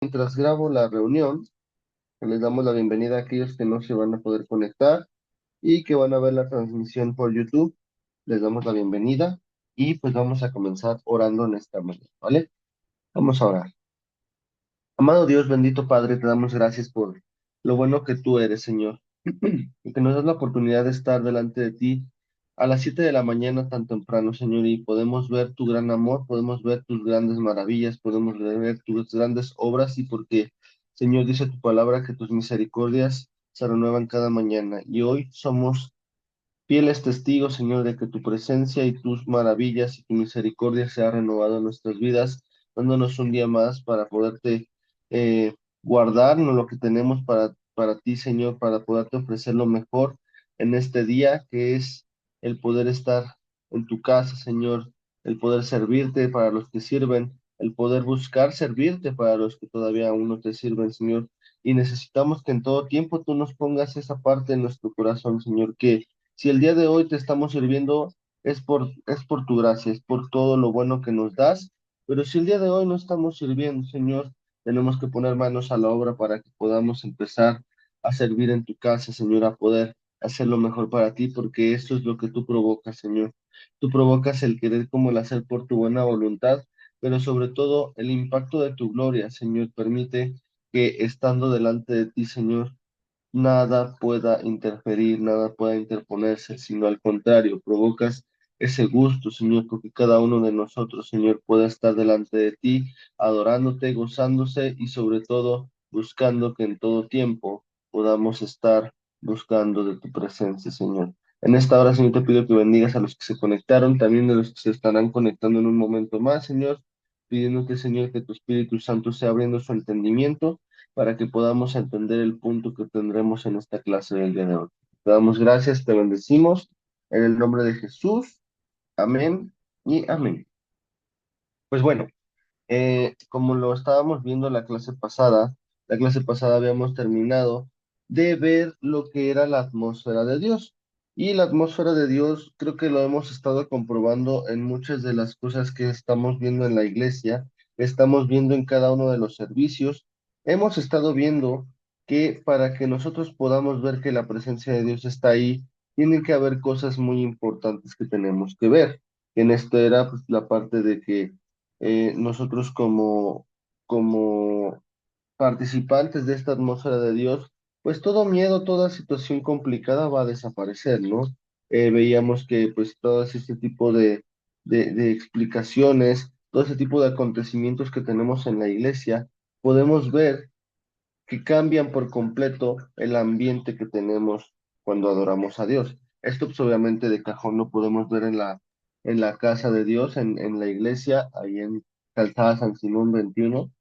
mientras grabo la reunión, les damos la bienvenida a aquellos que no se van a poder conectar y que van a ver la transmisión por YouTube. Les damos la bienvenida y pues vamos a comenzar orando en esta mañana, ¿vale? Vamos a orar. Amado Dios, bendito Padre, te damos gracias por lo bueno que tú eres, Señor, y que nos das la oportunidad de estar delante de ti a las 7 de la mañana tan temprano, Señor, y podemos ver tu gran amor, podemos ver tus grandes maravillas, podemos ver tus grandes obras, y porque, Señor, dice tu palabra que tus misericordias se renuevan cada mañana, y hoy somos fieles testigos, Señor, de que tu presencia y tus maravillas y tu misericordia se ha renovado en nuestras vidas, dándonos un día más para poderte guardarnos lo que tenemos para ti, Señor, para poderte ofrecer lo mejor en este día, que es el poder estar en tu casa, Señor, el poder servirte para los que sirven, el poder buscar servirte para los que todavía aún no te sirven, Señor. Y necesitamos que en todo tiempo tú nos pongas esa parte en nuestro corazón, Señor, que si el día de hoy te estamos sirviendo, es por tu gracia, es por todo lo bueno que nos das, pero si el día de hoy no estamos sirviendo, Señor, tenemos que poner manos a la obra para que podamos empezar a servir en tu casa, Señor, a poder hacer lo mejor para ti, porque eso es lo que tú provocas, Señor. Tú provocas el querer como el hacer por tu buena voluntad, pero sobre todo el impacto de tu gloria, Señor, permite que estando delante de ti, Señor, nada pueda interferir, nada pueda interponerse, sino al contrario, provocas ese gusto, Señor, porque cada uno de nosotros, Señor, pueda estar delante de ti, adorándote, gozándose y sobre todo buscando que en todo tiempo podamos estar buscando de tu presencia, Señor. En esta hora, Señor, te pido que bendigas a los que se conectaron, también de los que se estarán conectando en un momento más, Señor, pidiéndote, Señor, que tu Espíritu Santo sea abriendo su entendimiento para que podamos entender el punto que tendremos en esta clase del día de hoy. Te damos gracias, te bendecimos en el nombre de Jesús. Amén y amén. Pues bueno, como lo estábamos viendo la clase pasada habíamos terminado de ver lo que era la atmósfera de Dios. Y la atmósfera de Dios creo que lo hemos estado comprobando en muchas de las cosas que estamos viendo en la iglesia, estamos viendo en cada uno de los servicios. Hemos estado viendo que para que nosotros podamos ver que la presencia de Dios está ahí, tienen que haber cosas muy importantes que tenemos que ver. En esto era pues, la parte de que nosotros como participantes de esta atmósfera de Dios, pues todo miedo, toda situación complicada va a desaparecer, ¿no? Veíamos que pues todo este tipo de explicaciones, todo ese tipo de acontecimientos que tenemos en la iglesia, podemos ver que cambian por completo el ambiente que tenemos cuando adoramos a Dios. Esto pues, obviamente de cajón lo podemos ver en la casa de Dios, en la iglesia, ahí en Calzada San Simón 21,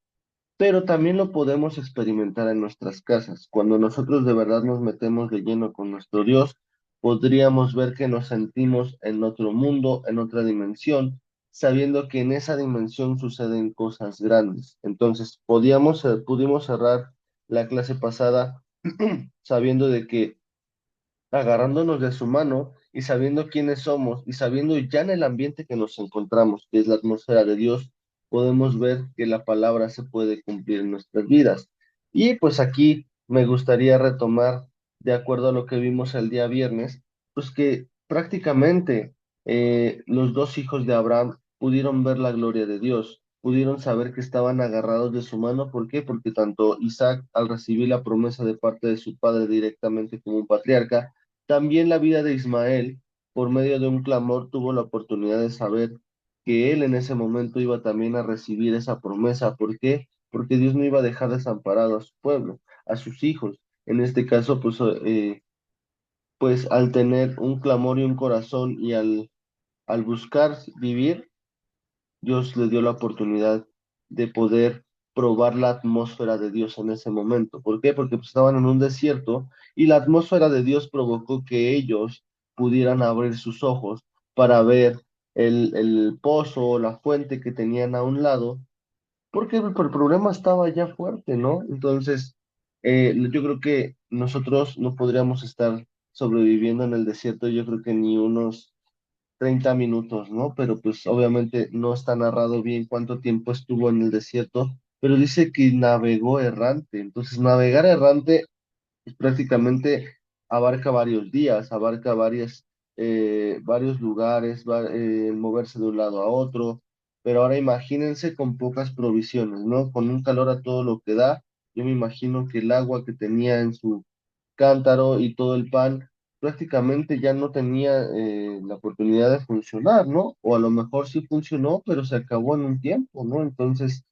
pero también lo podemos experimentar en nuestras casas. Cuando nosotros de verdad nos metemos de lleno con nuestro Dios, podríamos ver que nos sentimos en otro mundo, en otra dimensión, sabiendo que en esa dimensión suceden cosas grandes. Entonces, pudimos cerrar la clase pasada sabiendo de que agarrándonos de su mano y sabiendo quiénes somos y sabiendo ya en el ambiente que nos encontramos, que es la atmósfera de Dios, podemos ver que la palabra se puede cumplir en nuestras vidas. Y pues aquí me gustaría retomar, de acuerdo a lo que vimos el día viernes, pues que prácticamente los dos hijos de Abraham pudieron ver la gloria de Dios, pudieron saber que estaban agarrados de su mano. ¿Por qué? Porque tanto Isaac, al recibir la promesa de parte de su padre directamente como un patriarca, también la vida de Ismael, por medio de un clamor, tuvo la oportunidad de saber que él en ese momento iba también a recibir esa promesa. ¿Por qué? Porque Dios no iba a dejar desamparado a su pueblo, a sus hijos. En este caso, pues al tener un clamor y un corazón y al buscar vivir, Dios le dio la oportunidad de poder probar la atmósfera de Dios en ese momento. ¿Por qué? Porque pues, estaban en un desierto y la atmósfera de Dios provocó que ellos pudieran abrir sus ojos para ver el pozo o la fuente que tenían a un lado, porque el problema estaba ya fuerte, ¿no? Entonces, yo creo que nosotros no podríamos estar sobreviviendo en el desierto, yo creo que ni unos 30 minutos, ¿no? Pero pues obviamente no está narrado bien cuánto tiempo estuvo en el desierto, pero dice que navegó errante. Entonces, navegar errante pues, prácticamente abarca varios días, abarca varios lugares, moverse de un lado a otro, pero ahora imagínense con pocas provisiones, ¿no? Con un calor a todo lo que da, yo me imagino que el agua que tenía en su cántaro y todo el pan prácticamente ya no tenía la oportunidad de funcionar, ¿no? O a lo mejor sí funcionó, pero se acabó en un tiempo, ¿no? Entonces,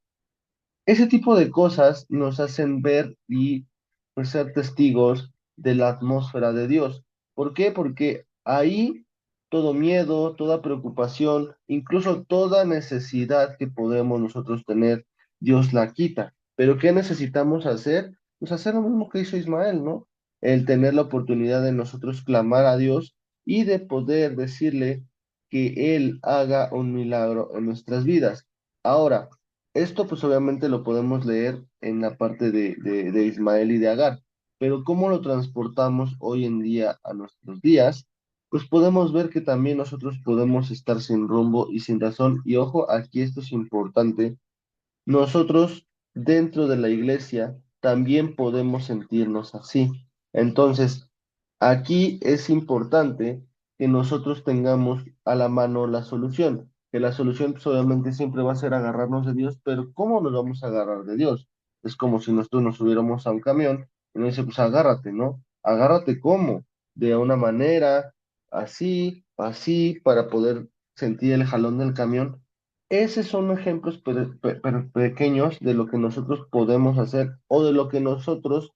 ese tipo de cosas nos hacen ver y pues, ser testigos de la atmósfera de Dios. ¿Por qué? Porque ahí todo miedo, toda preocupación, incluso toda necesidad que podemos nosotros tener, Dios la quita. Pero ¿qué necesitamos hacer? Pues hacer lo mismo que hizo Ismael, ¿no? El tener la oportunidad de nosotros clamar a Dios y de poder decirle que Él haga un milagro en nuestras vidas. Ahora, esto pues obviamente lo podemos leer en la parte de Ismael y de Agar, pero cómo lo transportamos hoy en día a nuestros días, pues podemos ver que también nosotros podemos estar sin rumbo y sin razón. Y ojo, aquí esto es importante, nosotros dentro de la iglesia también podemos sentirnos así. Entonces, aquí es importante que nosotros tengamos a la mano la solución, que la solución pues, obviamente siempre va a ser agarrarnos de Dios, pero ¿cómo nos vamos a agarrar de Dios? Es como si nosotros nos subiéramos a un camión y nos dice, pues agárrate, ¿no? Agárrate ¿cómo? De una manera, así, así, para poder sentir el jalón del camión. Esos son ejemplos pequeños de lo que nosotros podemos hacer o de lo que nosotros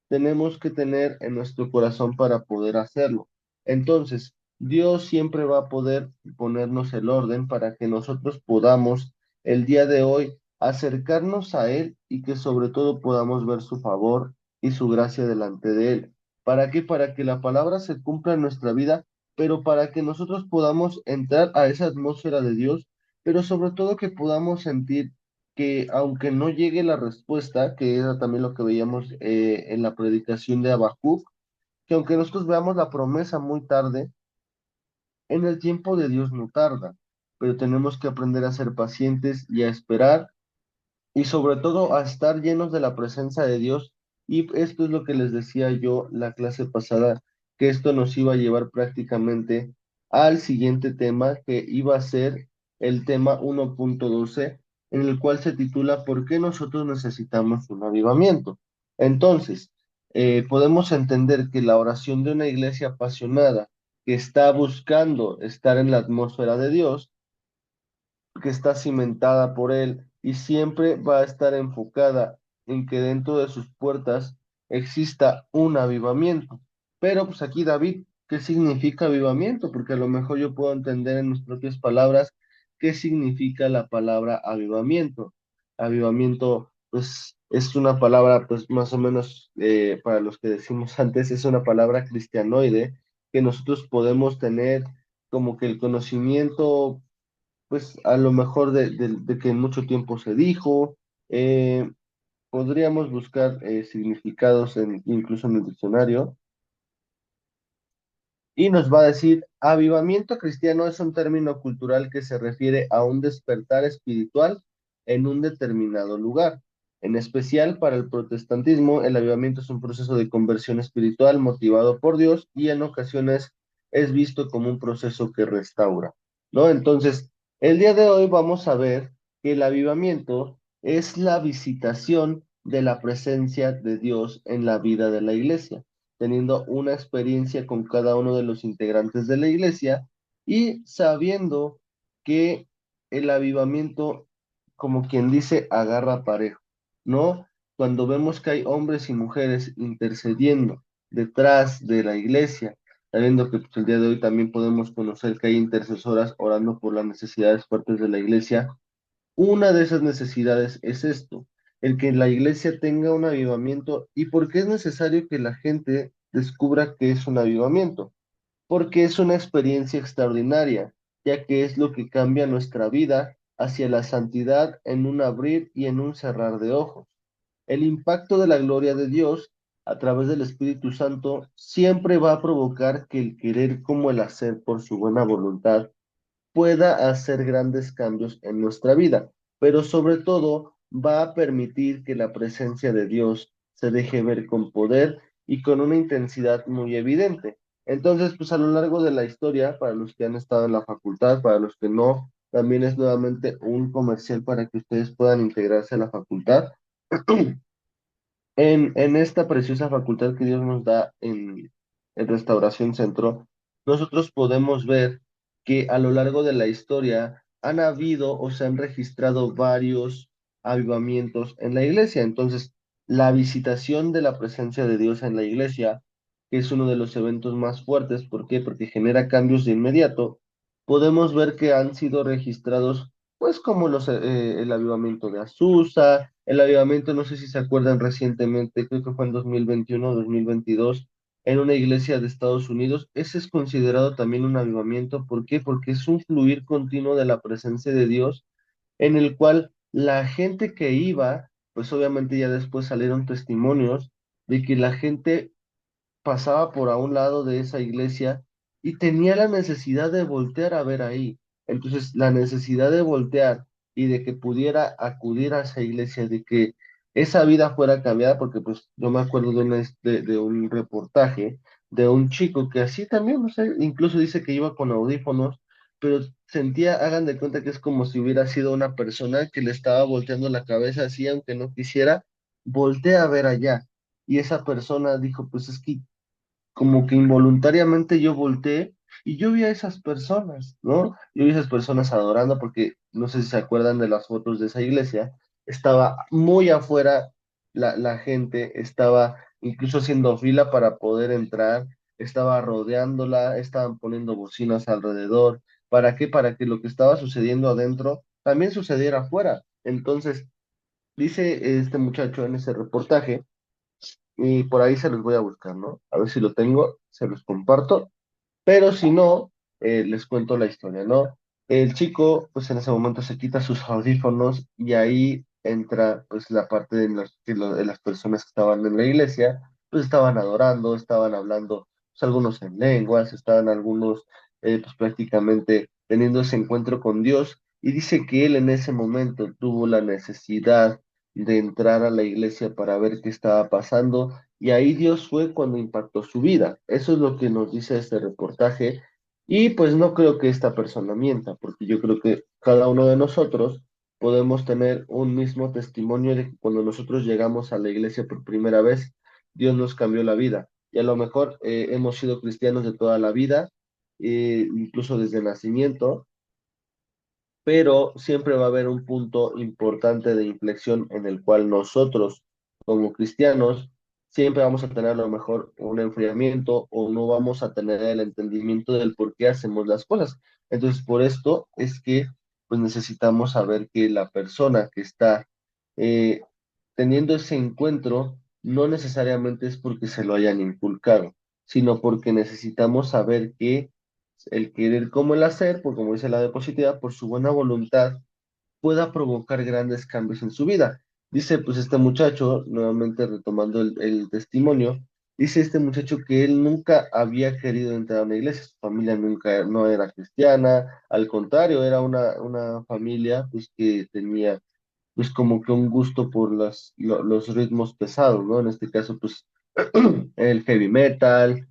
tenemos que tener en nuestro corazón para poder hacerlo. Entonces, Dios siempre va a poder ponernos el orden para que nosotros podamos el día de hoy acercarnos a Él y que sobre todo podamos ver su favor y su gracia delante de Él. ¿Para qué? Para que la palabra se cumpla en nuestra vida, pero para que nosotros podamos entrar a esa atmósfera de Dios, pero sobre todo que podamos sentir que aunque no llegue la respuesta, que era también lo que veíamos en la predicación de Habacuc, que aunque nosotros veamos la promesa muy tarde, en el tiempo de Dios no tarda, pero tenemos que aprender a ser pacientes y a esperar y sobre todo a estar llenos de la presencia de Dios. Y esto es lo que les decía yo la clase pasada, que esto nos iba a llevar prácticamente al siguiente tema, que iba a ser el tema 1.12, en el cual se titula ¿Por qué nosotros necesitamos un avivamiento? Entonces, podemos entender que la oración de una iglesia apasionada que está buscando estar en la atmósfera de Dios, que está cimentada por Él y siempre va a estar enfocada en que dentro de sus puertas exista un avivamiento. Pero pues aquí David, ¿qué significa avivamiento? Porque a lo mejor yo puedo entender en mis propias palabras qué significa la palabra avivamiento. Avivamiento, pues es una palabra, pues más o menos, para los que decimos antes, es una palabra cristianoide que nosotros podemos tener como que el conocimiento pues a lo mejor de que en mucho tiempo se dijo, eh, podríamos buscar significados incluso en el diccionario, y nos va a decir, avivamiento cristiano es un término cultural que se refiere a un despertar espiritual en un determinado lugar. En especial para el protestantismo, el avivamiento es un proceso de conversión espiritual motivado por Dios y en ocasiones es visto como un proceso que restaura, ¿no? Entonces, el día de hoy vamos a ver que el avivamiento es la visitación de la presencia de Dios en la vida de la iglesia, teniendo una experiencia con cada uno de los integrantes de la iglesia y sabiendo que el avivamiento, como quien dice, agarra parejo, ¿no? Cuando vemos que hay hombres y mujeres intercediendo detrás de la iglesia, sabiendo que pues, el día de hoy también podemos conocer que hay intercesoras orando por las necesidades fuertes de la iglesia, una de esas necesidades es esto, el que la iglesia tenga un avivamiento. ¿Y por qué es necesario que la gente descubra que es un avivamiento? Porque es una experiencia extraordinaria, ya que es lo que cambia nuestra vida hacia la santidad en un abrir y en un cerrar de ojos. El impacto de la gloria de Dios a través del Espíritu Santo siempre va a provocar que el querer como el hacer por su buena voluntad pueda hacer grandes cambios en nuestra vida, pero sobre todo va a permitir que la presencia de Dios se deje ver con poder y con una intensidad muy evidente. Entonces, pues a lo largo de la historia, para los que han estado en la facultad, para los que no, también es nuevamente un comercial para que ustedes puedan integrarse a la facultad. En esta preciosa facultad que Dios nos da en Restauración Centro, nosotros podemos ver que a lo largo de la historia han habido o se han registrado varios avivamientos en la iglesia. Entonces, la visitación de la presencia de Dios en la iglesia, que es uno de los eventos más fuertes, ¿por qué? Porque genera cambios de inmediato. Podemos ver que han sido registrados pues como el avivamiento de Azusa, el avivamiento, no sé si se acuerdan recientemente, creo que fue en 2021 o 2022, en una iglesia de Estados Unidos. Ese es considerado también un avivamiento. ¿Por qué? Porque es un fluir continuo de la presencia de Dios en el cual la gente que iba, pues obviamente ya después salieron testimonios de que la gente pasaba por a un lado de esa iglesia y tenía la necesidad de voltear a ver ahí. Entonces, la necesidad de voltear y de que pudiera acudir a esa iglesia, de que esa vida fuera cambiada, porque pues yo me acuerdo de un reportaje de un chico que así también, no sé, incluso dice que iba con audífonos, pero sentía, hagan de cuenta que es como si hubiera sido una persona que le estaba volteando la cabeza así, aunque no quisiera, voltea a ver allá. Y esa persona dijo, pues es que como que involuntariamente yo volteé y yo vi a esas personas, ¿no? Yo vi a esas personas adorando porque no sé si se acuerdan de las fotos de esa iglesia, estaba muy afuera la gente, estaba incluso haciendo fila para poder entrar, estaba rodeándola, estaban poniendo bocinas alrededor. ¿Para qué? Para que lo que estaba sucediendo adentro también sucediera afuera. Entonces, dice este muchacho en ese reportaje, y por ahí se los voy a buscar, ¿no? A ver si lo tengo, se los comparto. Pero si no, les cuento la historia, ¿no? El chico, pues en ese momento se quita sus audífonos y ahí entra, pues la parte de las personas que estaban en la iglesia, pues estaban adorando, estaban hablando, pues algunos en lenguas, estaban algunos, pues prácticamente teniendo ese encuentro con Dios. Y dice que él en ese momento tuvo la necesidad de entrar a la iglesia para ver qué estaba pasando y ahí Dios fue cuando impactó su vida. Eso es lo que nos dice este reportaje. Y pues no creo que esta persona mienta, porque yo creo que cada uno de nosotros podemos tener un mismo testimonio de que cuando nosotros llegamos a la iglesia por primera vez, Dios nos cambió la vida. Y a lo mejor hemos sido cristianos de toda la vida, incluso desde el nacimiento, pero siempre va a haber un punto importante de inflexión en el cual nosotros, como cristianos, siempre vamos a tener a lo mejor un enfriamiento o no vamos a tener el entendimiento del por qué hacemos las cosas. Entonces, por esto es que pues necesitamos saber que la persona que está eh, teniendo ese encuentro no necesariamente es porque se lo hayan inculcado, sino porque necesitamos saber que el querer como el hacer, por como dice la diapositiva, por su buena voluntad, pueda provocar grandes cambios en su vida. Dice, pues este muchacho, nuevamente retomando el testimonio, dice este muchacho que él nunca había querido entrar a una iglesia, su familia nunca, no era cristiana, al contrario, era una familia pues que tenía pues como que un gusto por los ritmos pesados, ¿no? En este caso, pues el heavy metal,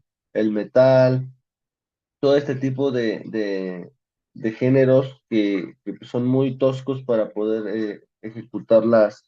todo este tipo de géneros que pues, son muy toscos para poder ejecutar las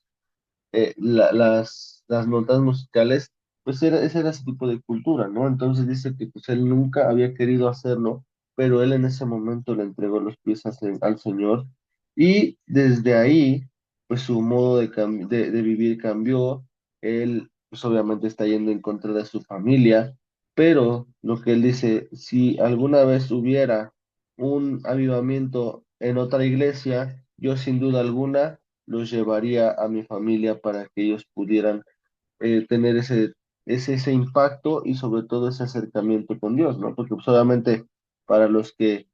notas musicales, pues ese era ese tipo de cultura, ¿no? Entonces dice que pues él nunca había querido hacerlo, pero él en ese momento le entregó los pies al Señor y desde ahí, pues su modo de vivir cambió, él pues obviamente está yendo en contra de su familia, pero lo que él dice, si alguna vez hubiera un avivamiento en otra iglesia, yo sin duda alguna los llevaría a mi familia para que ellos pudieran tener ese impacto y sobre todo ese acercamiento con Dios, ¿no? Porque pues, obviamente para los que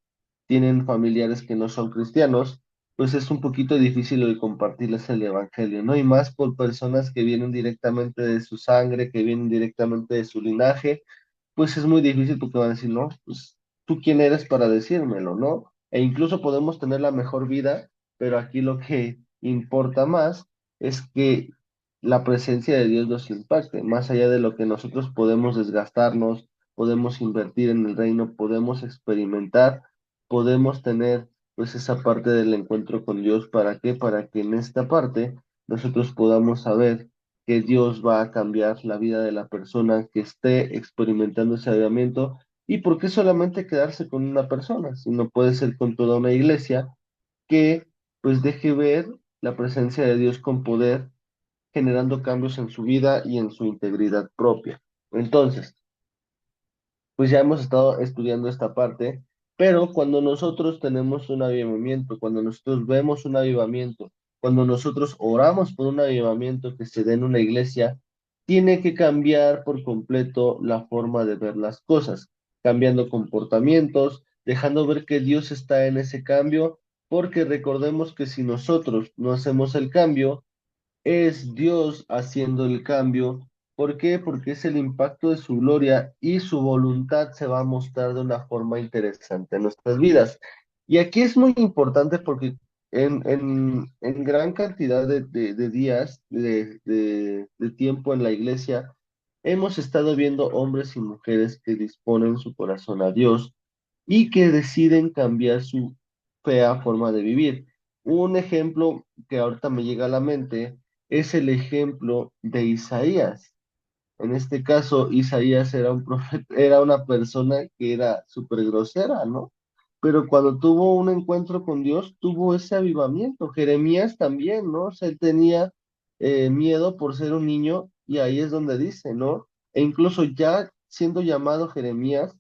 tienen familiares que no son cristianos, pues es un poquito difícil el compartirles el evangelio, ¿no? Y más por personas que vienen directamente de su sangre, que vienen directamente de su linaje, pues es muy difícil porque van a decir, no, pues tú quién eres para decírmelo, ¿no? E incluso podemos tener la mejor vida, pero aquí lo que importa más es que la presencia de Dios nos impacte, más allá de lo que nosotros podemos desgastarnos, podemos invertir en el reino, podemos experimentar, podemos tener pues esa parte del encuentro con Dios. ¿Para qué? Para que en esta parte nosotros podamos saber que Dios va a cambiar la vida de la persona que esté experimentando ese avivamiento. ¿Y por qué solamente quedarse con una persona? Sino puede ser con toda una iglesia que pues deje ver la presencia de Dios con poder, generando cambios en su vida y en su integridad propia. Entonces, pues ya hemos estado estudiando esta parte, pero cuando nosotros tenemos un avivamiento, cuando nosotros vemos un avivamiento, cuando nosotros oramos por un avivamiento que se dé en una iglesia, tiene que cambiar por completo la forma de ver las cosas, cambiando comportamientos, dejando ver que Dios está en ese cambio, porque recordemos que si nosotros no hacemos el cambio, es Dios haciendo el cambio. ¿Por qué? Porque es el impacto de su gloria y su voluntad se va a mostrar de una forma interesante en nuestras vidas. Y aquí es muy importante porque en gran cantidad de días, de tiempo en la iglesia, hemos estado viendo hombres y mujeres que disponen su corazón a Dios y que deciden cambiar su fea forma de vivir. Un ejemplo que ahorita me llega a la mente es el ejemplo de Isaías. En este caso, Isaías era un profeta, era una persona que era súper grosera, ¿no? Pero cuando tuvo un encuentro con Dios, tuvo ese avivamiento. Jeremías también, ¿no? O sea, él tenía miedo por ser un niño y ahí es donde dice, ¿no? E incluso ya siendo llamado Jeremías,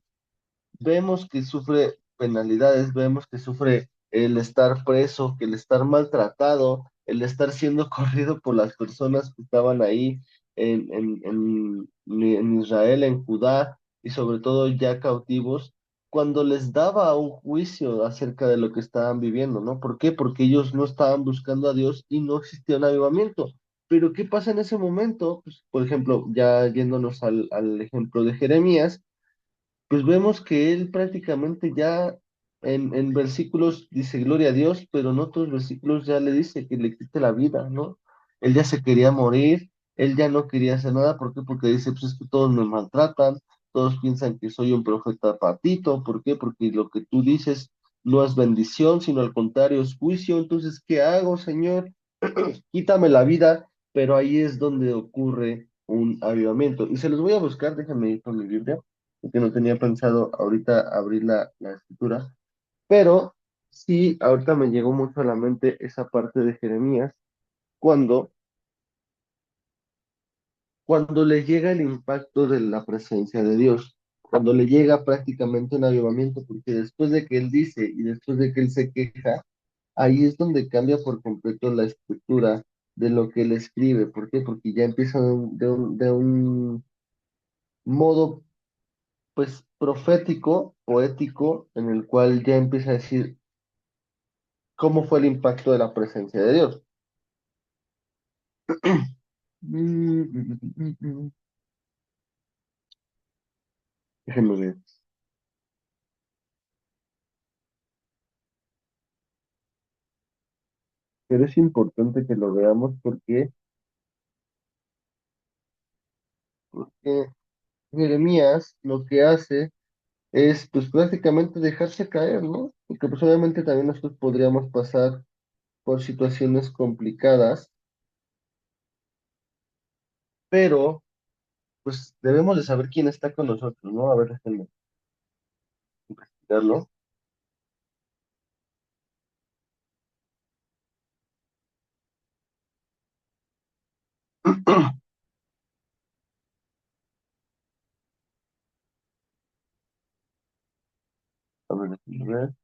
vemos que sufre penalidades, vemos que sufre el estar preso, que el estar maltratado, el estar siendo corrido por las personas que estaban ahí en Israel, en Judá, y sobre todo ya cautivos, cuando les daba un juicio acerca de lo que estaban viviendo, ¿no? ¿Por qué? Porque ellos no estaban buscando a Dios y no existía un avivamiento. Pero ¿qué pasa en ese momento? Pues, por ejemplo, ya yéndonos al ejemplo de Jeremías, pues vemos que él prácticamente ya en versículos dice gloria a Dios, pero en otros versículos ya le dice que le quite la vida, ¿no? Él ya se quería morir, él ya no quería hacer nada. ¿Por qué? Porque dice, pues es que todos me maltratan, todos piensan que soy un profeta patito. ¿Por qué? Porque lo que tú dices no es bendición, sino al contrario es juicio. Entonces, ¿qué hago, Señor? Quítame la vida, pero ahí es donde ocurre un avivamiento. Y se los voy a buscar, déjame ir con mi Biblia porque no tenía pensado ahorita abrir la escritura, pero sí, ahorita me llegó mucho a la mente esa parte de Jeremías, cuando, cuando le llega el impacto de la presencia de Dios, cuando le llega prácticamente un avivamiento, porque después de que él dice y después de que él se queja, ahí es donde cambia por completo la estructura de lo que él escribe. ¿Por qué? Porque ya empieza de un modo pues profético, poético, en el cual ya empieza a decir cómo fue el impacto de la presencia de Dios. Déjenme ver. Pero es importante que lo veamos porque Jeremías lo que hace es pues prácticamente dejarse caer, ¿no? Porque pues obviamente también nosotros podríamos pasar por situaciones complicadas, pero pues debemos de saber quién está con nosotros, ¿no? A ver, déjenme investigarlo. A ver, déjenme ver.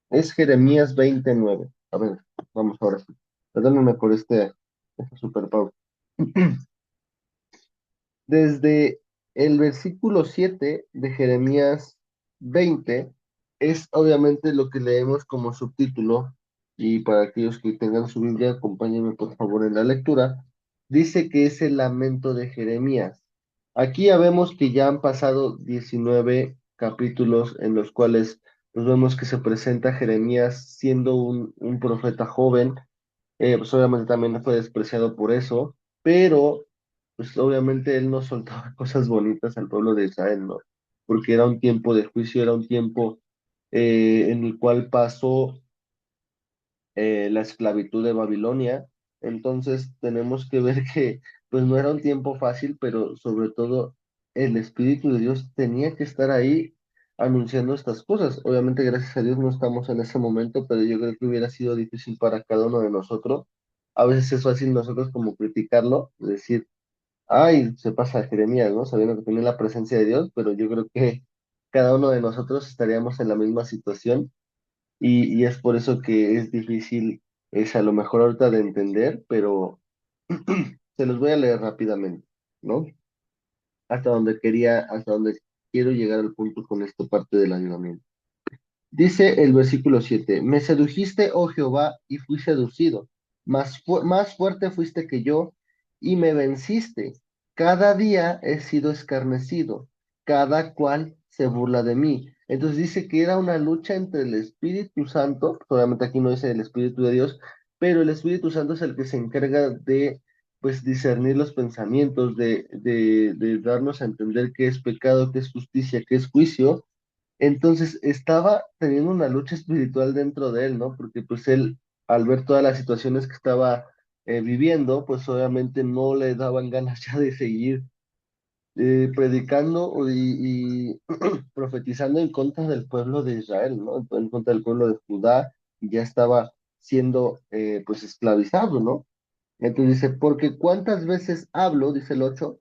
Es Jeremías 29. A ver, vamos ahora sí. Perdónenme por esta super pausa. Desde el versículo 7 de Jeremías 20 es obviamente lo que leemos como subtítulo, y para aquellos que tengan su Biblia, acompáñenme por favor en la lectura. dice que es el lamento de Jeremías. Aquí ya vemos que ya han pasado 19 capítulos en los cuales pues vemos que se presenta Jeremías siendo un profeta joven. Pues obviamente también fue despreciado por eso, pero pues obviamente él no soltaba cosas bonitas al pueblo de Israel, ¿no? Porque era un tiempo de juicio, era un tiempo en el cual pasó la esclavitud de Babilonia. Entonces tenemos que ver que pues no era un tiempo fácil, pero sobre todo el Espíritu de Dios tenía que estar ahí anunciando estas cosas. Obviamente, gracias a Dios no estamos en ese momento, pero yo creo que hubiera sido difícil para cada uno de nosotros. A veces es fácil nosotros como criticarlo, decir, ay, se pasa a Jeremías, ¿no? Sabiendo que tiene la presencia de Dios, pero yo creo que cada uno de nosotros estaríamos en la misma situación y es por eso que es difícil, es a lo mejor ahorita de entender, pero se los voy a leer rápidamente, ¿no? Hasta donde quiero llegar al punto con esta parte del ayuntamiento. Dice el versículo 7: me sedujiste, oh Jehová, y fui seducido, más fuerte fuiste que yo, y me venciste. Cada día he sido escarnecido, cada cual se burla de mí. Entonces dice que era una lucha entre el Espíritu Santo, obviamente aquí no dice el Espíritu de Dios, pero el Espíritu Santo es el que se encarga de, pues, discernir los pensamientos, de darnos a entender qué es pecado, qué es justicia, qué es juicio. Entonces estaba teniendo una lucha espiritual dentro de él, ¿no? Porque pues él, al ver todas las situaciones que estaba viviendo, pues obviamente no le daban ganas ya de seguir predicando y profetizando en contra del pueblo de Israel, ¿no? En contra del pueblo de Judá, y ya estaba siendo pues esclavizado, ¿no? Entonces dice, porque cuántas veces hablo, dice el 8,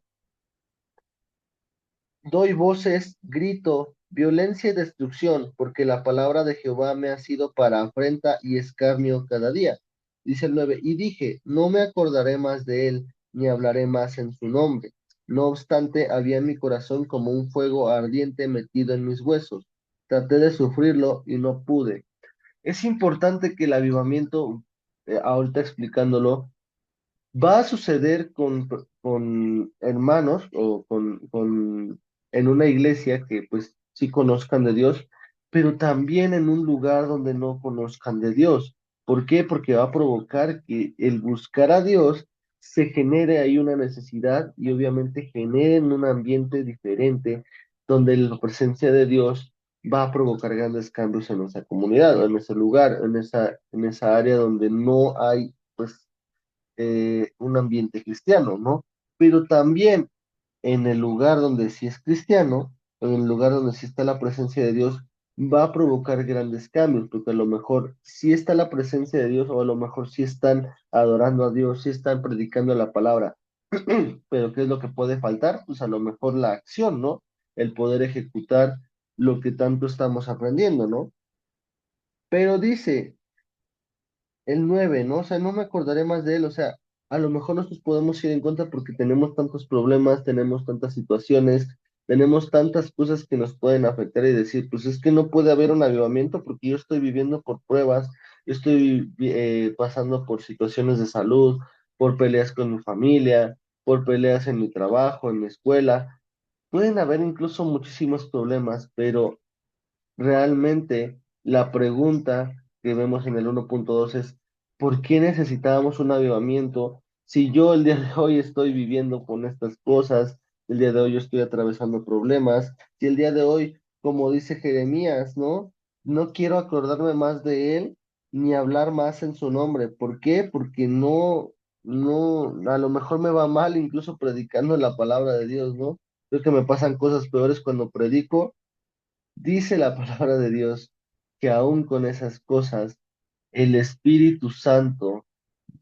doy voces, grito, violencia y destrucción, porque la palabra de Jehová me ha sido para afrenta y escarnio cada día. Dice el 9, y dije, no me acordaré más de él, ni hablaré más en su nombre. No obstante, había en mi corazón como un fuego ardiente metido en mis huesos. Traté de sufrirlo y no pude. Es importante que el avivamiento, ahorita explicándolo, va a suceder con hermanos o en una iglesia que pues sí conozcan de Dios, pero también en un lugar donde no conozcan de Dios. ¿Por qué? Porque va a provocar que el buscar a Dios se genere ahí una necesidad y obviamente genere en un ambiente diferente donde la presencia de Dios va a provocar grandes cambios en nuestra comunidad, en ese lugar, en esa área donde no hay pues un ambiente cristiano, ¿no? Pero también en el lugar donde sí es cristiano, en el lugar donde sí está la presencia de Dios, va a provocar grandes cambios, porque a lo mejor sí está la presencia de Dios o a lo mejor sí están adorando a Dios, sí están predicando la palabra, pero ¿qué es lo que puede faltar? Pues a lo mejor la acción, ¿no? El poder ejecutar lo que tanto estamos aprendiendo, ¿no? Pero dice, el 9, ¿no? O sea, no me acordaré más de él, o sea, a lo mejor nosotros podemos ir en contra porque tenemos tantos problemas, tenemos tantas situaciones, tenemos tantas cosas que nos pueden afectar y decir, pues es que no puede haber un avivamiento porque yo estoy viviendo por pruebas, yo estoy pasando por situaciones de salud, por peleas con mi familia, por peleas en mi trabajo, en mi escuela. Pueden haber incluso muchísimos problemas, pero realmente, la pregunta que vemos en el 1.2 es, ¿por qué necesitábamos un avivamiento si yo el día de hoy estoy viviendo con estas cosas, el día de hoy yo estoy atravesando problemas, si el día de hoy, como dice Jeremías, ¿no? No quiero acordarme más de él ni hablar más en su nombre. ¿Por qué? Porque a lo mejor me va mal incluso predicando la palabra de Dios, ¿no? Creo que me pasan cosas peores cuando predico. Dice la palabra de Dios que aún con esas cosas, el Espíritu Santo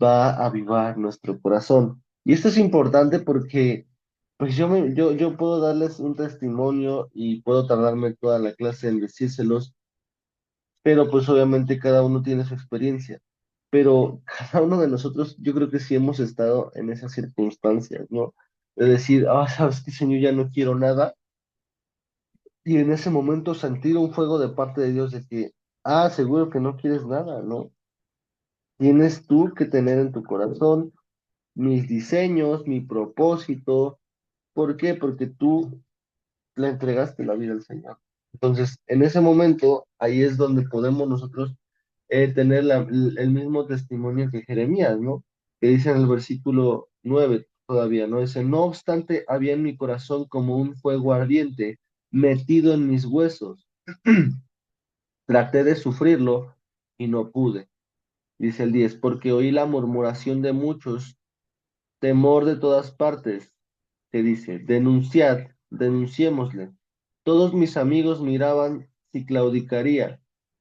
va a avivar nuestro corazón. Y esto es importante porque, pues yo puedo darles un testimonio y puedo tardarme toda la clase en decírselos, pero pues obviamente cada uno tiene su experiencia. Pero cada uno de nosotros, yo creo que sí hemos estado en esas circunstancias, ¿no? De decir, sabes qué, Señor, ya no quiero nada y en ese momento sentir un fuego de parte de Dios de que, seguro que no quieres nada, ¿no? Tienes tú que tener en tu corazón mis diseños, mi propósito. ¿Por qué? Porque tú le entregaste la vida al Señor. Entonces, en ese momento, ahí es donde podemos nosotros tener el mismo testimonio que Jeremías, ¿no? Que dice en el versículo 9 todavía, ¿no? Dice, no obstante, había en mi corazón como un fuego ardiente metido en mis huesos. Traté de sufrirlo y no pude. Dice el 10 porque oí la murmuración de muchos, temor de todas partes, que dice, denunciad, denunciémosle. Todos mis amigos miraban si claudicaría.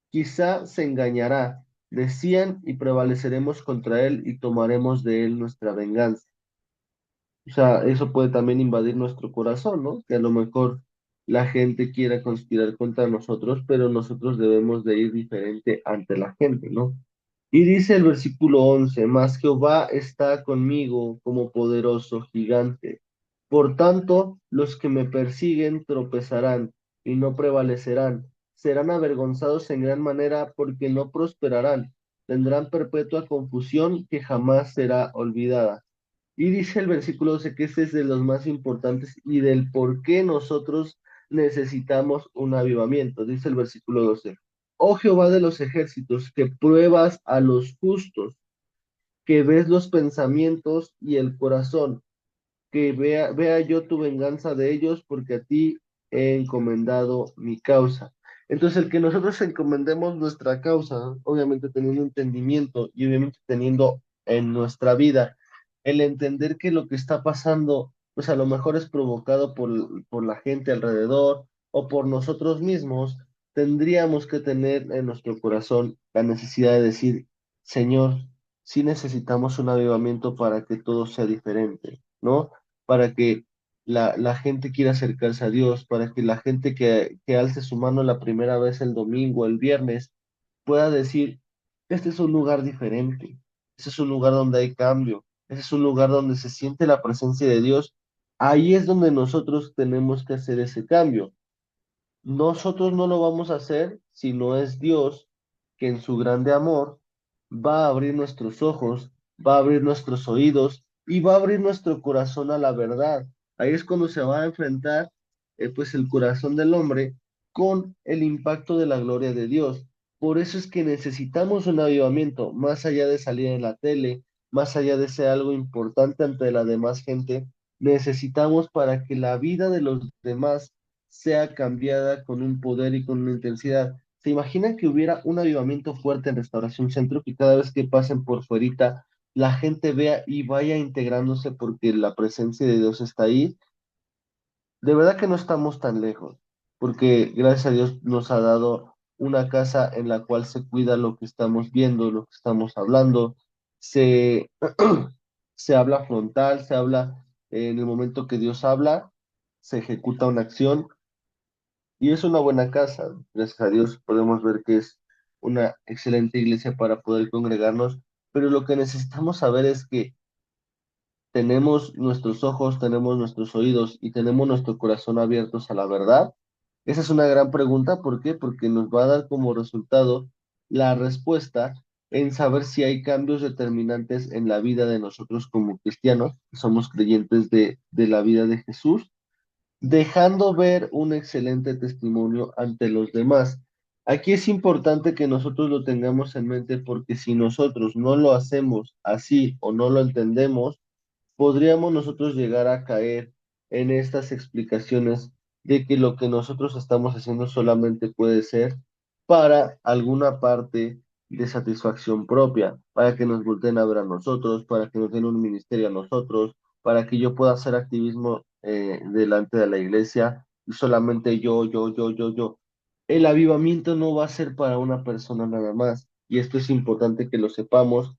Quizá se engañará, decían, y prevaleceremos contra él y tomaremos de él nuestra venganza. O sea, eso puede también invadir nuestro corazón, ¿no? Que a lo mejor la gente quiera conspirar contra nosotros, pero nosotros debemos de ir diferente ante la gente, ¿no? Y dice el versículo 11, mas Jehová está conmigo como poderoso gigante. Por tanto, los que me persiguen tropezarán y no prevalecerán. Serán avergonzados en gran manera porque no prosperarán. Tendrán perpetua confusión que jamás será olvidada. Y dice el versículo 12 que este es de los más importantes y del por qué nosotros necesitamos un avivamiento. Dice el versículo 12. Oh Jehová de los ejércitos, que pruebas a los justos, que ves los pensamientos y el corazón, que vea yo tu venganza de ellos, porque a ti he encomendado mi causa. Entonces, el que nosotros encomendemos nuestra causa, obviamente teniendo entendimiento y obviamente teniendo en nuestra vida el entender que lo que está pasando, pues a lo mejor es provocado por la gente alrededor o por nosotros mismos, tendríamos que tener en nuestro corazón la necesidad de decir, Señor, sí necesitamos un avivamiento para que todo sea diferente, ¿no? Para que la gente quiera acercarse a Dios, para que la gente que alce su mano la primera vez el domingo, el viernes, pueda decir, este es un lugar diferente, este es un lugar donde hay cambio, este es un lugar donde se siente la presencia de Dios. Ahí es donde nosotros tenemos que hacer ese cambio. Nosotros no lo vamos a hacer si no es Dios que en su grande amor va a abrir nuestros ojos, va a abrir nuestros oídos y va a abrir nuestro corazón a la verdad. Ahí es cuando se va a enfrentar pues el corazón del hombre con el impacto de la gloria de Dios. Por eso es que necesitamos un avivamiento, más allá de salir en la tele, más allá de ser algo importante ante la demás gente, necesitamos para que la vida de los demás sea cambiada con un poder y con una intensidad. ¿Se imagina que hubiera un avivamiento fuerte en Restauración Centro, que cada vez que pasen por fuerita, la gente vea y vaya integrándose porque la presencia de Dios está ahí? De verdad que no estamos tan lejos, porque gracias a Dios nos ha dado una casa en la cual se cuida lo que estamos viendo, lo que estamos hablando, se, se habla frontal, se habla en el momento que Dios habla, se ejecuta una acción y es una buena casa. Gracias a Dios podemos ver que es una excelente iglesia para poder congregarnos, pero lo que necesitamos saber es que tenemos nuestros ojos, tenemos nuestros oídos y tenemos nuestro corazón abiertos a la verdad. Esa es una gran pregunta. ¿Por qué? Porque nos va a dar como resultado la respuesta en saber si hay cambios determinantes en la vida de nosotros como cristianos, que somos creyentes de la vida de Jesús, dejando ver un excelente testimonio ante los demás. Aquí es importante que nosotros lo tengamos en mente porque si nosotros no lo hacemos así o no lo entendemos, podríamos nosotros llegar a caer en estas explicaciones de que lo que nosotros estamos haciendo solamente puede ser para alguna parte de satisfacción propia, para que nos volteen a ver a nosotros, para que nos den un ministerio a nosotros, para que yo pueda hacer activismo delante de la iglesia y solamente yo. El avivamiento no va a ser para una persona nada más, y esto es importante que lo sepamos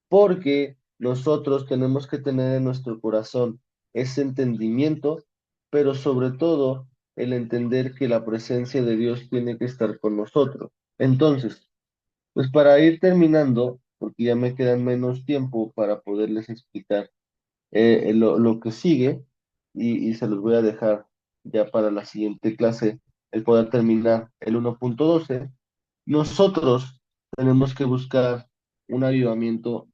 porque nosotros tenemos que tener en nuestro corazón ese entendimiento, pero sobre todo el entender que la presencia de Dios tiene que estar con nosotros. Entonces, pues para ir terminando, porque ya me quedan menos tiempo para poderles explicar lo que sigue, y se los voy a dejar ya para la siguiente clase, el poder terminar el 1.12. Nosotros tenemos que buscar un avivamiento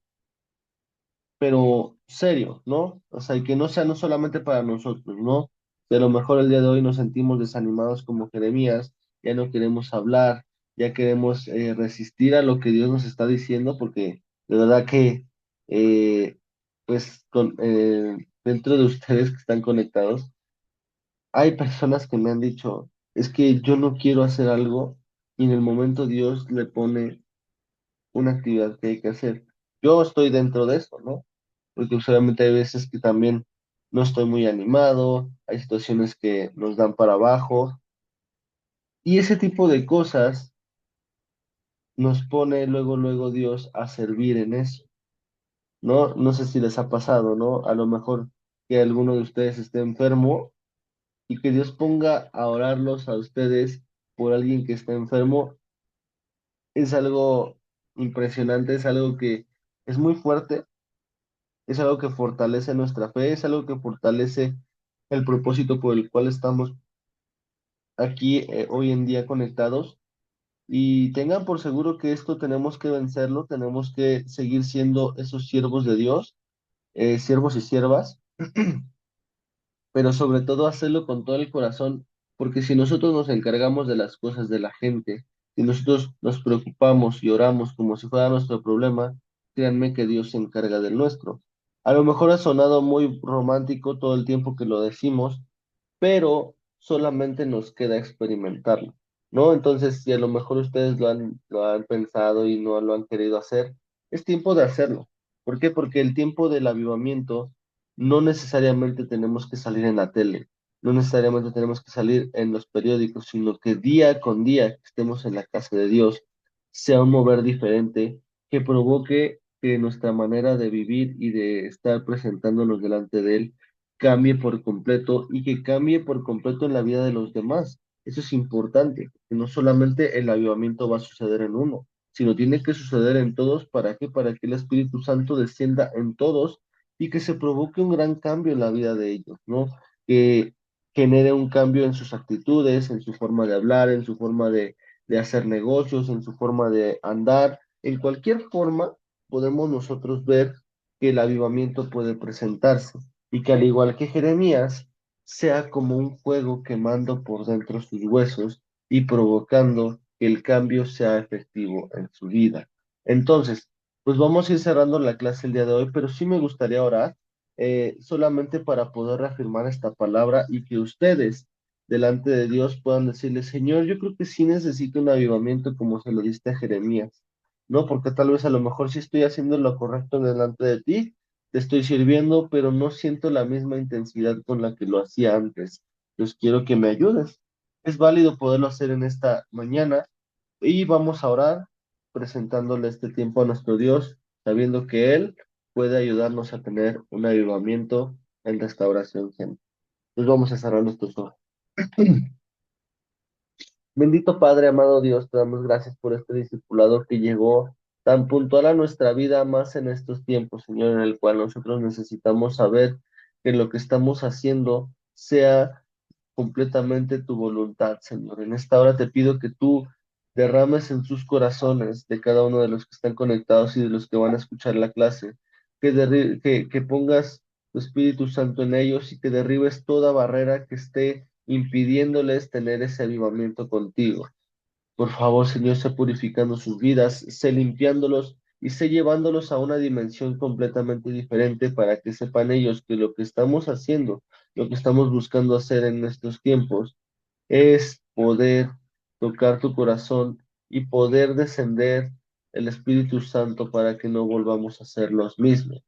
pero serio, ¿no? O sea, y que no sea no solamente para nosotros, ¿no? De lo mejor el día de hoy nos sentimos desanimados como Jeremías, ya no queremos hablar, ya queremos resistir a lo que Dios nos está diciendo, porque de verdad que, eh, pues, dentro de ustedes que están conectados, hay personas que me han dicho, es que yo no quiero hacer algo y en el momento Dios le pone una actividad que hay que hacer. Yo estoy dentro de eso, ¿no? Porque usualmente hay veces que también no estoy muy animado, hay situaciones que nos dan para abajo y ese tipo de cosas nos pone luego Dios a servir en eso, ¿no? No sé si les ha pasado, ¿no? A lo mejor que alguno de ustedes esté enfermo y que Dios ponga a orarlos a ustedes por alguien que está enfermo es algo impresionante, es algo que es muy fuerte, es algo que fortalece nuestra fe, es algo que fortalece el propósito por el cual estamos aquí hoy en día conectados. Y tengan por seguro que esto tenemos que vencerlo, tenemos que seguir siendo esos siervos de Dios, siervos y siervas, pero sobre todo hacerlo con todo el corazón, porque si nosotros nos encargamos de las cosas de la gente, si nosotros nos preocupamos y oramos como si fuera nuestro problema, créanme que Dios se encarga del nuestro. A lo mejor ha sonado muy romántico todo el tiempo que lo decimos, pero solamente nos queda experimentarlo, ¿no? Entonces, si a lo mejor ustedes lo han pensado y no lo han querido hacer, es tiempo de hacerlo. ¿Por qué? Porque el tiempo del avivamiento no necesariamente tenemos que salir en la tele, no necesariamente tenemos que salir en los periódicos, sino que día con día que estemos en la casa de Dios, sea un mover diferente que provoque que nuestra manera de vivir y de estar presentándonos delante de Él cambie por completo y que cambie por completo en la vida de los demás. Eso es importante, que no solamente el avivamiento va a suceder en uno, sino tiene que suceder en todos. ¿Para qué? Para que el Espíritu Santo descienda en todos y que se provoque un gran cambio en la vida de ellos, ¿no? Que genere un cambio en sus actitudes, en su forma de hablar, en su forma de hacer negocios, en su forma de andar. En cualquier forma podemos nosotros ver que el avivamiento puede presentarse y que al igual que Jeremías, sea como un fuego quemando por dentro sus huesos y provocando que el cambio sea efectivo en su vida. Entonces, pues vamos a ir cerrando la clase el día de hoy, pero sí me gustaría orar solamente para poder reafirmar esta palabra y que ustedes delante de Dios puedan decirle, Señor, yo creo que sí necesito un avivamiento como se lo diste a Jeremías, ¿no? Porque tal vez a lo mejor sí estoy haciendo lo correcto delante de ti, te estoy sirviendo, pero no siento la misma intensidad con la que lo hacía antes. Pues quiero que me ayudes. Es válido poderlo hacer en esta mañana y vamos a orar presentándole este tiempo a nuestro Dios, sabiendo que Él puede ayudarnos a tener un avivamiento en restauración siempre. Pues vamos a cerrar nuestros ojos. Bendito Padre, amado Dios, te damos gracias por este discipulado que llegó tan puntual a nuestra vida, más en estos tiempos, Señor, en el cual nosotros necesitamos saber que lo que estamos haciendo sea completamente tu voluntad, Señor. En esta hora te pido que tú derrames en sus corazones de cada uno de los que están conectados y de los que van a escuchar la clase, que pongas tu Espíritu Santo en ellos y que derribes toda barrera que esté impidiéndoles tener ese avivamiento contigo. Por favor, Señor, sé purificando sus vidas, sé limpiándolos y sé llevándolos a una dimensión completamente diferente para que sepan ellos que lo que estamos haciendo, lo que estamos buscando hacer en estos tiempos, es poder tocar tu corazón y poder descender el Espíritu Santo para que no volvamos a ser los mismos.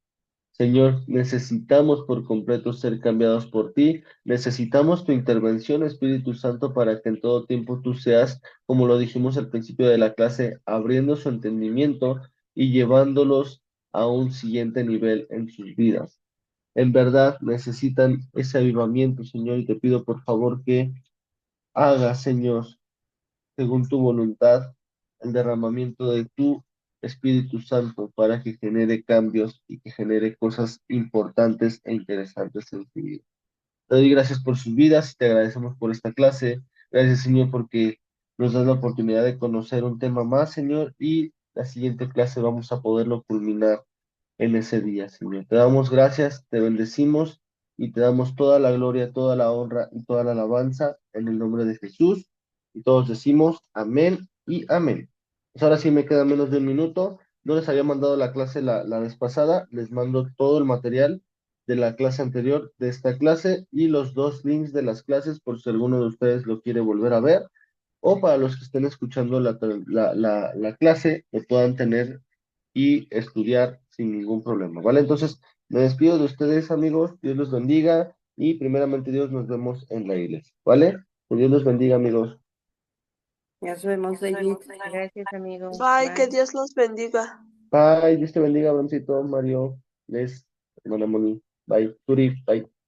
Señor, necesitamos por completo ser cambiados por ti. Necesitamos tu intervención, Espíritu Santo, para que en todo tiempo tú seas, como lo dijimos al principio de la clase, abriendo su entendimiento y llevándolos a un siguiente nivel en sus vidas. En verdad necesitan ese avivamiento, Señor, y te pido por favor que hagas, Señor, según tu voluntad, el derramamiento de tu Espíritu Santo para que genere cambios y que genere cosas importantes e interesantes en tu vida. Te doy gracias por sus vidas y te agradecemos por esta clase. Gracias, Señor, porque nos das la oportunidad de conocer un tema más, Señor, y la siguiente clase vamos a poderlo culminar en ese día, Señor. Te damos gracias, te bendecimos y te damos toda la gloria, toda la honra y toda la alabanza en el nombre de Jesús. Y todos decimos amén y amén. Pues ahora sí me queda menos de un minuto. No les había mandado la clase la vez pasada, les mando todo el material de la clase anterior de esta clase y los dos links de las clases por si alguno de ustedes lo quiere volver a ver o para los que estén escuchando la clase lo puedan tener y estudiar sin ningún problema, ¿vale? Entonces, me despido de ustedes, amigos. Dios los bendiga y primeramente Dios nos vemos en la iglesia, ¿vale? Que Dios los bendiga, amigos. Nos vemos, David. Gracias, amigo. Bye, que Dios los bendiga. Bye, Dios te bendiga, Broncito, Mario, Les, hermana Moni. Bye, Turi, bye.